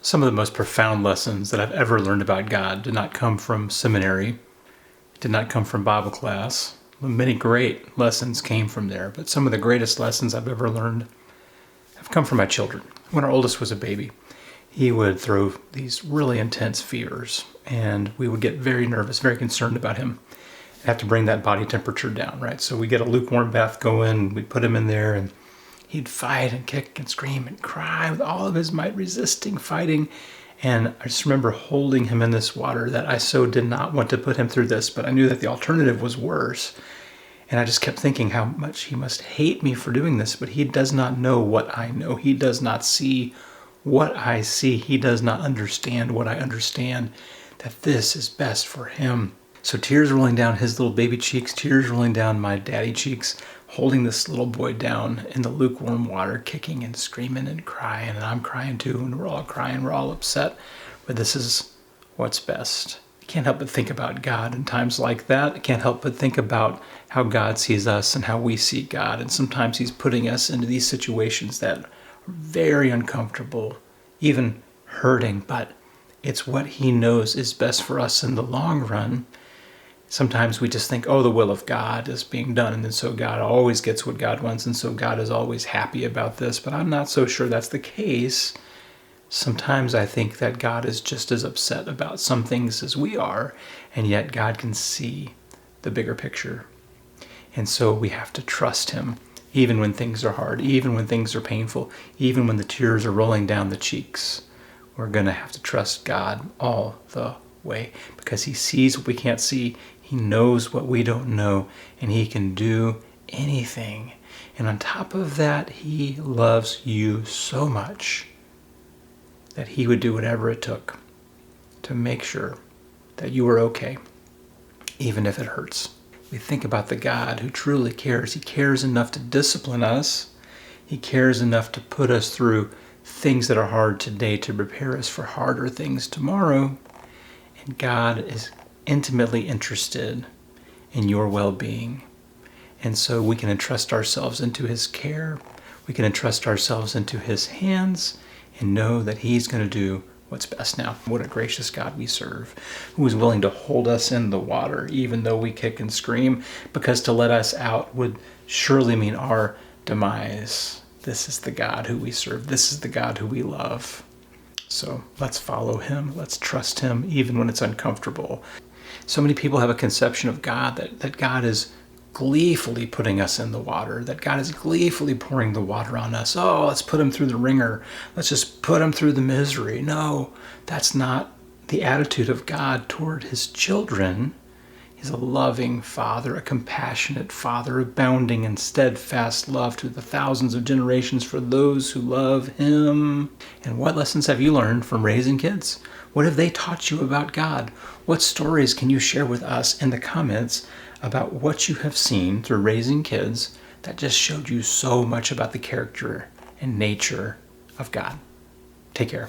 Some of the most profound lessons that I've ever learned about God did not come from seminary, did not come from Bible class. Many great lessons came from there, but some of the greatest lessons I've ever learned have come from my children. When our oldest was a baby, he would throw these really intense fevers, and we would get very nervous, very concerned about him. I have to bring that body temperature down, right? So we get a lukewarm bath going, we put him in there, and he'd fight and kick and scream and cry with all of his might, resisting, fighting. And I just remember holding him in this water that I so did not want to put him through this, but I knew that the alternative was worse. And I just kept thinking how much he must hate me for doing this, but he does not know what I know. He does not see what I see. He does not understand what I understand, that this is best for him. So tears rolling down his little baby cheeks, tears rolling down my daddy cheeks, holding this little boy down in the lukewarm water, kicking and screaming and crying, and I'm crying too, and we're all crying, we're all upset, but this is what's best. I can't help but think about God in times like that. I can't help but think about how God sees us and how we see God, and sometimes he's putting us into these situations that are very uncomfortable, even hurting, but it's what he knows is best for us in the long run. Sometimes we just think, oh, the will of God is being done, and then so God always gets what God wants, and so God is always happy about this. But I'm not so sure that's the case. Sometimes I think that God is just as upset about some things as we are, and yet God can see the bigger picture. And so we have to trust him, even when things are hard, even when things are painful, even when the tears are rolling down the cheeks. We're going to have to trust God all the way, because he sees what we can't see, he knows what we don't know, and he can do anything. And on top of that, he loves you so much that he would do whatever it took to make sure that you are okay, even if it hurts. We think about the God who truly cares. He cares enough to discipline us. He cares enough to put us through things that are hard today to prepare us for harder things tomorrow. And God is intimately interested in your well-being. And so we can entrust ourselves into his care. We can entrust ourselves into his hands and know that he's going to do what's best now. What a gracious God we serve, who is willing to hold us in the water, even though we kick and scream, because to let us out would surely mean our demise. This is the God who we serve. This is the God who we love. So let's follow him. Let's trust him, even when it's uncomfortable. So many people have a conception of God that God is gleefully putting us in the water, that God is gleefully pouring the water on us. Oh, let's put him through the ringer. Let's just put him through the misery. No, that's not the attitude of God toward his children. He's a loving father, a compassionate father, abounding in steadfast love to the thousands of generations for those who love him. And what lessons have you learned from raising kids? What have they taught you about God? What stories can you share with us in the comments about what you have seen through raising kids that just showed you so much about the character and nature of God? Take care.